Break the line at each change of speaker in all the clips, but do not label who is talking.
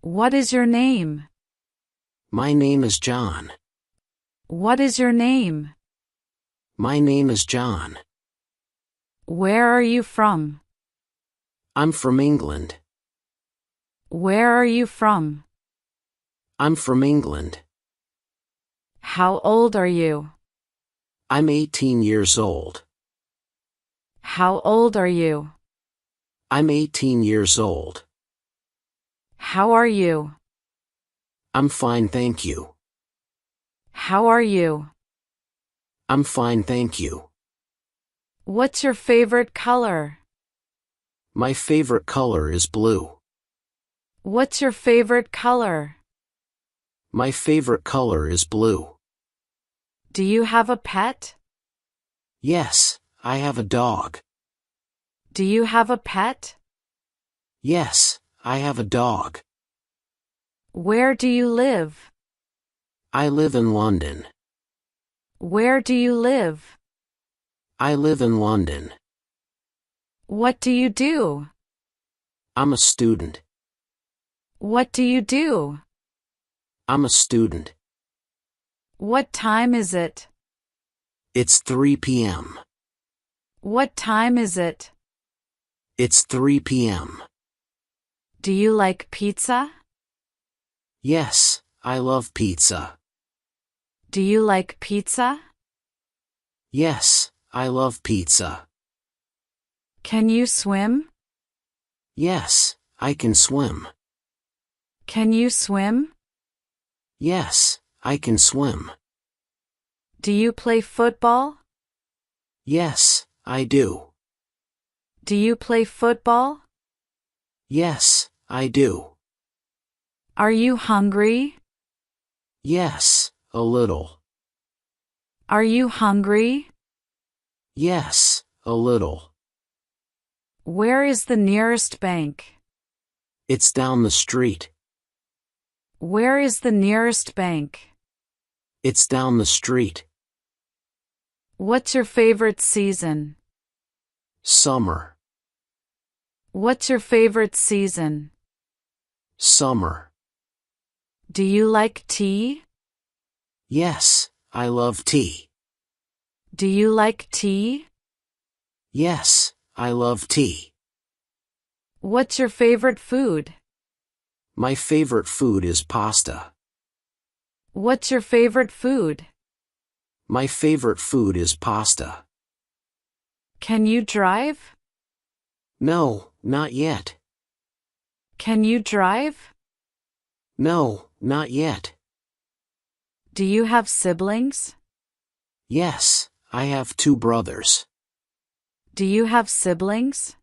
What is your name?
My name is John.
What is your name?
My name is John.
Where are you from?
I'm from England.
Where are you from?
I'm from England.
How old are you?
I'm 18 years old.
How old are you?
I'm 18 years old.
How are you?
I'm fine, thank you.
How are you?
I'm fine, thank you.
What's your favorite color?
My favorite color is blue.
What's your favorite color?
My favorite color is blue.
Do you have a pet?
Yes, I have a dog.
Do you have a pet?
Yes, I have a dog.
Where do you live?
I live in London.
Where do you live?
I live in London.
What do you do?
I'm a student.
What do you do?
I'm a student.
What time is it?
It's 3 p.m.
What time is it?
It's 3 p.m.
Do you like pizza?
Yes, I love pizza.
Do you like pizza?
Yes, I love pizza.
Can you swim?
Yes, I can swim.
Can you swim?
Yes, I can swim.
Do you play football?
Yes, I do.
Do you play football?
Yes, I do.
Are you hungry?
Yes, a little.
Are you hungry?
Yes, a little.
Where is the nearest bank?
It's down the street.
Where is the nearest bank?
It's down the street.
What's your favorite season?
Summer.
What's your favorite season?
Summer.
Do you like tea?
Yes, I love tea.
Do you like tea?
Yes, I love tea.
What's your favorite food?
My favorite food is pasta.
What's your favorite food?
My favorite food is pasta.
Can you drive?
No, not yet.
Can you drive?
No, not yet.
Do you have siblings?
Yes, I have 2 brothers.
Do you have siblings?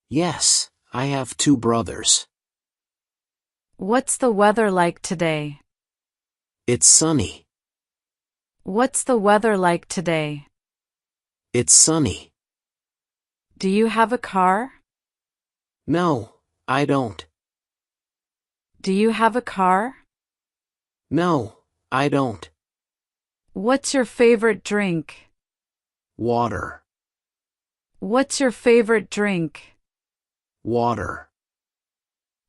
Yes, I have 2 brothers.
What's the weather like today?
It's sunny.
What's the weather like today?
It's sunny.
Do you have a car?
No, I don't.
Do you have a car?
No, I don't.
What's your favorite drink?
Water.
What's your favorite drink?
Water.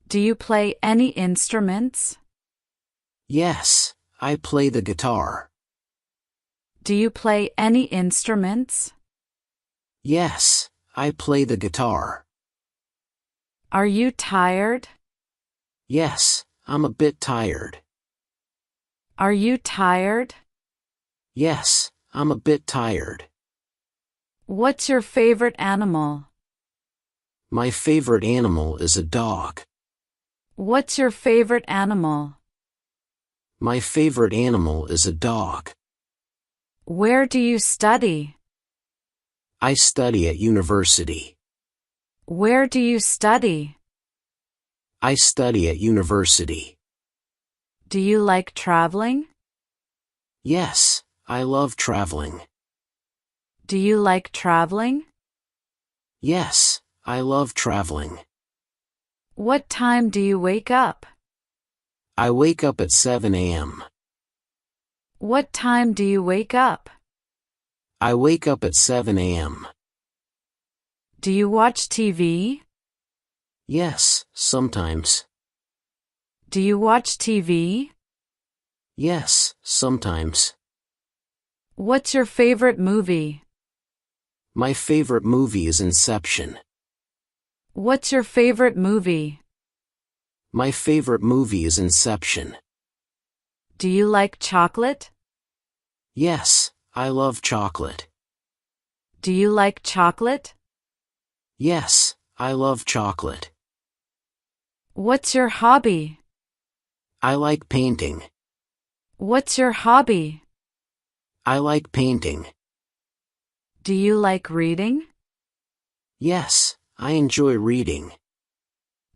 Do you play any instruments?
Yes, I play the guitar.
Do you play any instruments?
Yes, I play the guitar.
Are you tired?
Yes, I'm a bit tired.
Are you tired?
Yes, I'm a bit tired.
What's your favorite animal?
My favorite animal is a dog.
What's your favorite animal?
My favorite animal is a dog.
Where do you study?
I study at university.
Where do you study?
I study at university.
Do you like traveling?
Yes, I love traveling.
Do you like traveling?
Yes, I love traveling.
What time do you wake up?
I wake up at 7 a.m.
What time do you wake up?
I wake up at 7 a.m.
Do you watch TV?
Yes, sometimes.
Do you watch TV?
Yes, sometimes.
What's your favorite movie?
My favorite movie is Inception.
What's your favorite movie?
My favorite movie is Inception.
Do you like chocolate?
Yes, I love chocolate.
Do you like chocolate?
Yes, I love chocolate.
What's your hobby?
I like painting.
What's your hobby?
I like painting.
Do you like reading?
Yes, I enjoy reading.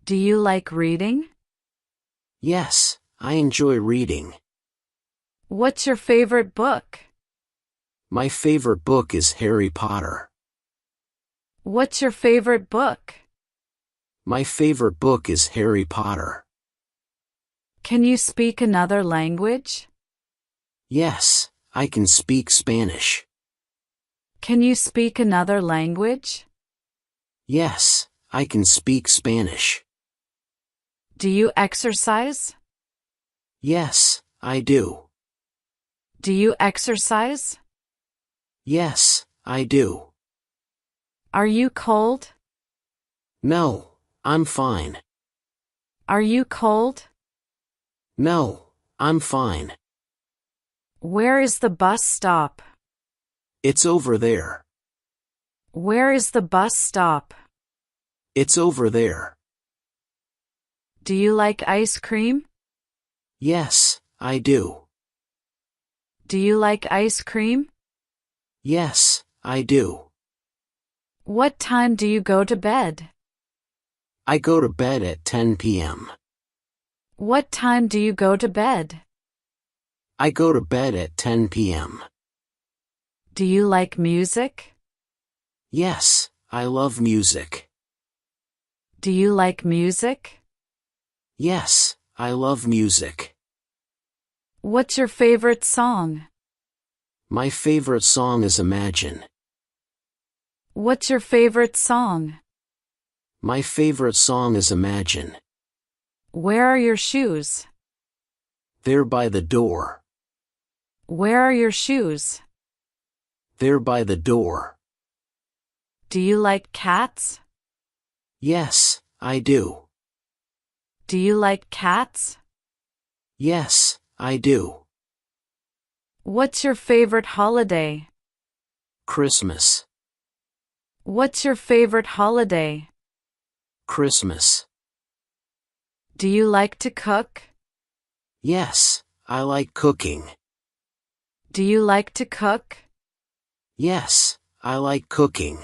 Do you like reading?
Yes, I enjoy reading.
What's your favorite book?
My favorite book is Harry Potter.
What's your favorite book?
My favorite book is Harry Potter.
Can you speak another language?
Yes, I can speak Spanish.
Can you speak another language?
Yes, I can speak Spanish.
Do you exercise?
Yes, I do.
Do you exercise?
Yes, I do.
Are you cold?
No, I'm fine.
Are you cold?
No, I'm fine.
Where is the bus stop?
It's over there.
Where is the bus stop?
It's over there.
Do you like ice cream?
Yes, I do.
Do you like ice cream?
Yes, I do.
What time do you go to bed?
I go to bed at 10 p.m.
What time do you go to bed?
I go to bed at 10 p.m.
Do you like music?
Yes, I love music.
Do you like music?
Yes, I love music.
What's your favorite song?
My favorite song is Imagine.
What's your favorite song?
My favorite song is Imagine.
Where are your shoes?
They're by the door.
Where are your shoes?
They're by the door.
Do you like cats?
Yes, I do.
Do you like cats?
Yes, I do.
What's your favorite holiday?
Christmas.
What's your favorite holiday?
Christmas.
Do you like to cook?
Yes, I like cooking.
Do you like to cook?
Yes, I like cooking.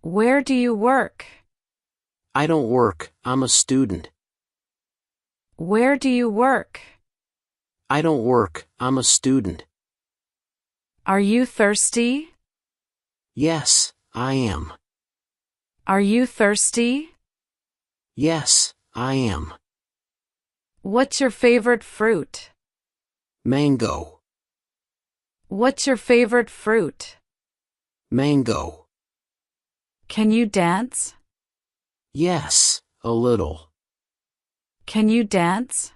Where do you work?
I don't work, I'm a student.
Where do you work?
I don't work, I'm a student.
Are you thirsty?
Yes, I am.
Are you thirsty?
Yes, I am.
What's your favorite fruit?
Mango.
What's your favorite fruit?
Mango.
Can you dance?
Yes, a little.
Can you dance?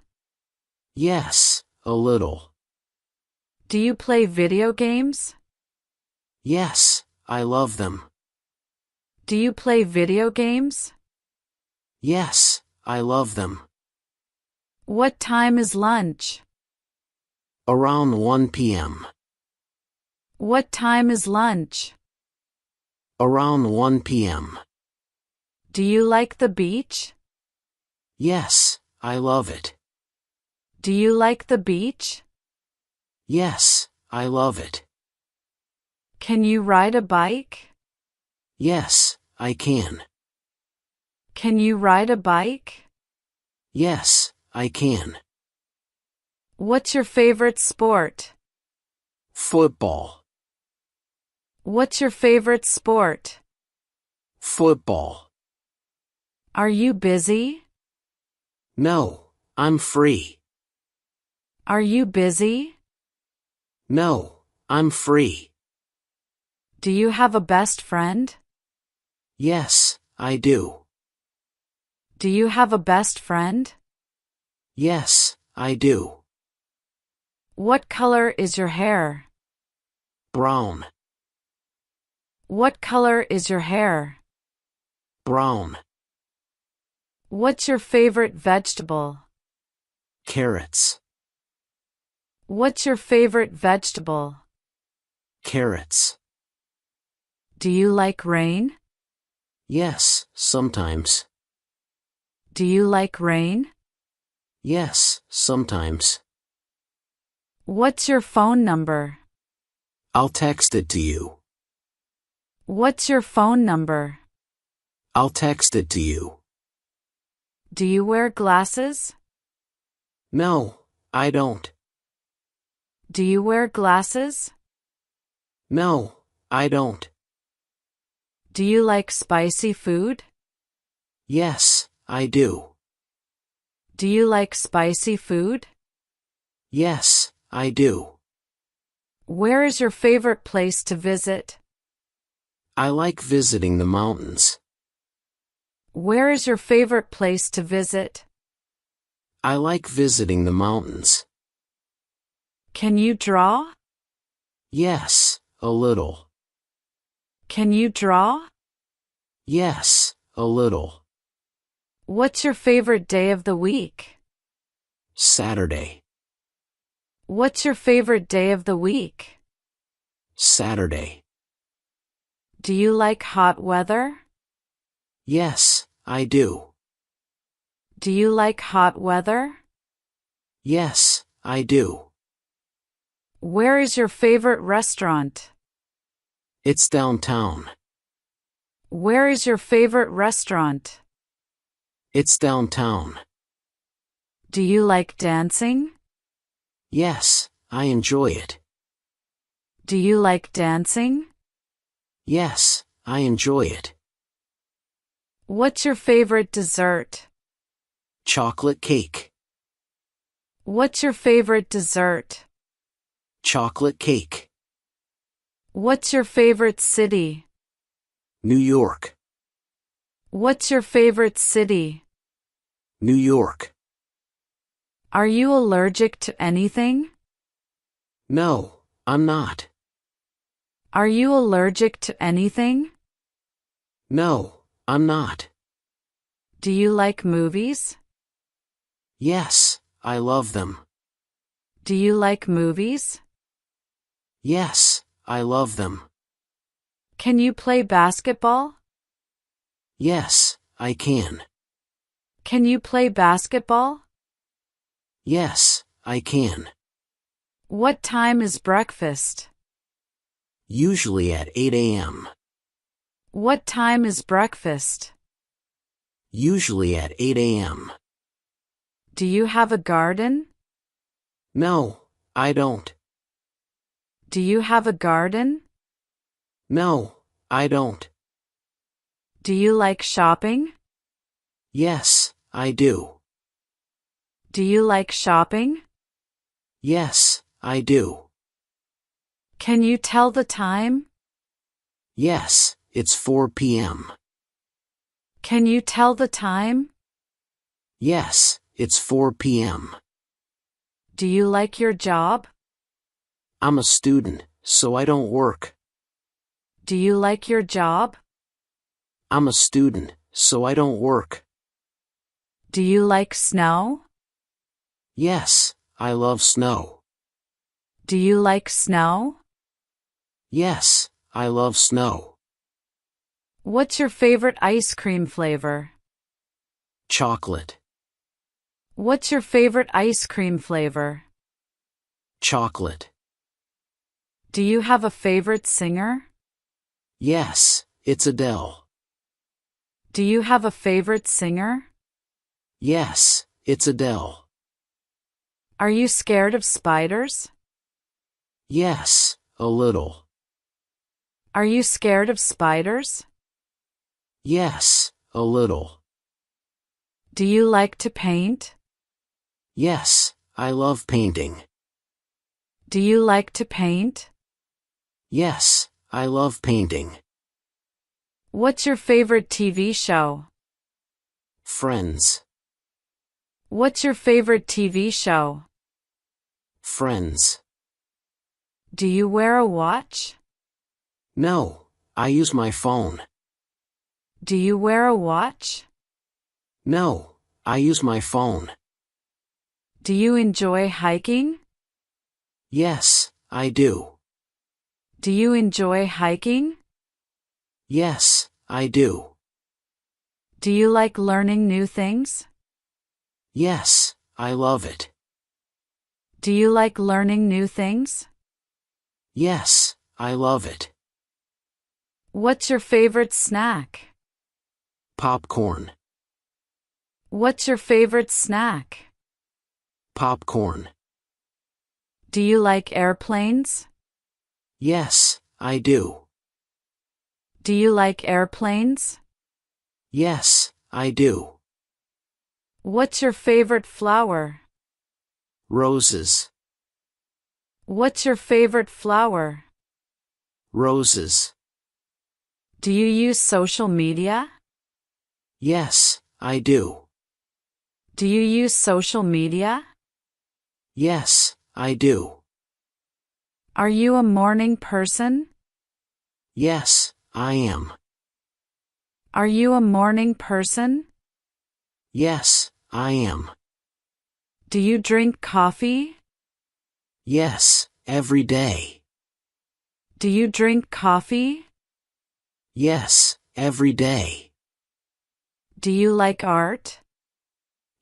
Yes, a little.
Do you play video games?
Yes, I love them.
Do you play video games?
Yes, I love them.
What time is lunch?
Around 1 p.m.
What time is lunch?
Around 1 p.m.
Do you like the beach?
Yes, I love it.
Do you like the beach?
Yes, I love it.
Can you ride a bike?
Yes, I can.
Can you ride a bike?
Yes, I can.
What's your favorite sport?
Football.
What's your favorite sport?
Football.
Are you busy?
No, I'm free.
Are you busy?
No, I'm free.
Do you have a best friend?
Yes, I do.
Do you have a best friend?
Yes, I do.
What color is your hair?
Brown.
What color is your hair?
Brown.
What's your favorite vegetable?
Carrots.
What's your favorite vegetable?
Carrots.
Do you like rain?
Yes, sometimes.
Do you like rain?
Yes, sometimes.
What's your phone number?
I'll text it to you.
What's your phone number?
I'll text it to you.
Do you wear glasses?
No, I don't.
Do you wear glasses?
No, I don't.
Do you like spicy food?
Yes, I do.
Do you like spicy food?
Yes, I do.
Where is your favorite place to visit?
I like visiting the mountains.
Where is your favorite place to visit?
I like visiting the mountains.
Can you draw?
Yes, a little.
Can you draw?
Yes, a little.
What's your favorite day of the week?
Saturday.
What's your favorite day of the week?
Saturday.
Do you like hot weather?
Yes, I do.
Do you like hot weather?
Yes, I do.
Where is your favorite restaurant?
It's downtown.
Where is your favorite restaurant?
It's downtown.
Do you like dancing?
Yes, I enjoy it.
Do you like dancing?
Yes, I enjoy it.
What's your favorite dessert?
Chocolate cake.
What's your favorite dessert?
Chocolate cake.
What's your favorite city?
New York.
What's your favorite city?
New York.
Are you allergic to anything?
No, I'm not.
Are you allergic to anything?
No, I'm not.
Do you like movies?
Yes, I love them.
Do you like movies?
Yes, I love them.
Can you play basketball?
Yes, I can.
Can you play basketball?
Yes, I can.
What time is breakfast?
Usually at 8 a.m.
What time is breakfast?
Usually at 8 a.m.
Do you have a garden?
No, I don't.
Do you have a garden?
No, I don't.
Do you like shopping?
Yes, I do.
Do you like shopping?
Yes, I do.
Can you tell the time?
Yes, it's 4 p.m.
Can you tell the time?
Yes, it's 4 p.m.
Do you like your job?
I'm a student, so I don't work.
Do you like your job?
I'm a student, so I don't work.
Do you like snow?
Yes, I love snow.
Do you like snow?
Yes, I love snow.
What's your favorite ice cream flavor?
Chocolate.
What's your favorite ice cream flavor?
Chocolate.
Do you have a favorite singer?
Yes, it's Adele.
Do you have a favorite singer?
Yes, it's Adele.
Are you scared of spiders?
Yes, a little.
Are you scared of spiders?
Yes, a little.
Do you like to paint?
Yes, I love painting.
Do you like to paint?
Yes, I love painting.
What's your favorite TV show?
Friends.
What's your favorite TV show?
Friends.
Do you wear a watch?
No, I use my phone.
Do you wear a watch?
No, I use my phone.
Do you enjoy hiking?
Yes, I do.
Do you enjoy hiking?
Yes, I do.
Do you like learning new things?
Yes, I love it.
Do you like learning new things?
Yes, I love it.
What's your favorite snack?
Popcorn.
What's your favorite snack?
Popcorn.
Do you like airplanes?
Yes, I do.
Do you like airplanes?
Yes, I do.
What's your favorite flower?
Roses.
What's your favorite flower?
Roses.
Do you use social media?
Yes, I do.
Do you use social media?
Yes, I do.
Are you a morning person?
Yes, I am.
Are you a morning person?
Yes, I am.
Do you drink coffee?
Yes, every day.
Do you drink coffee?
Yes, every day.
Do you like art?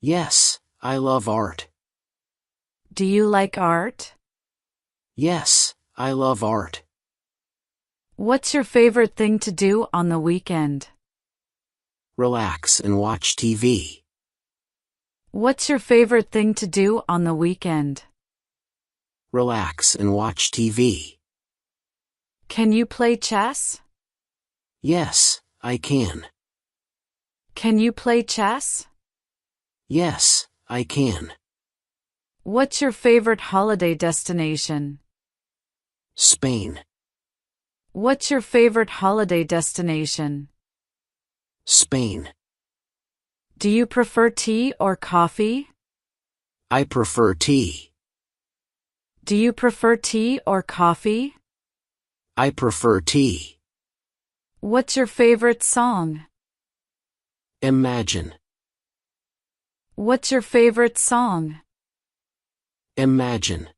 Yes, I love art.
Do you like art?
Yes, I love art.
What's your favorite thing to do on the weekend?
Relax and watch TV.
What's your favorite thing to do on the weekend?
Relax and watch TV.
Can you play chess?
Yes, I can.
Can you play chess?
Yes, I can.
What's your favorite holiday destination?
Spain.
What's your favorite holiday destination?
Spain.
Do you prefer tea or coffee?
I prefer tea.
Do you prefer tea or coffee?
I prefer tea.
What's your favorite song?
Imagine.
What's your favorite song?
Imagine.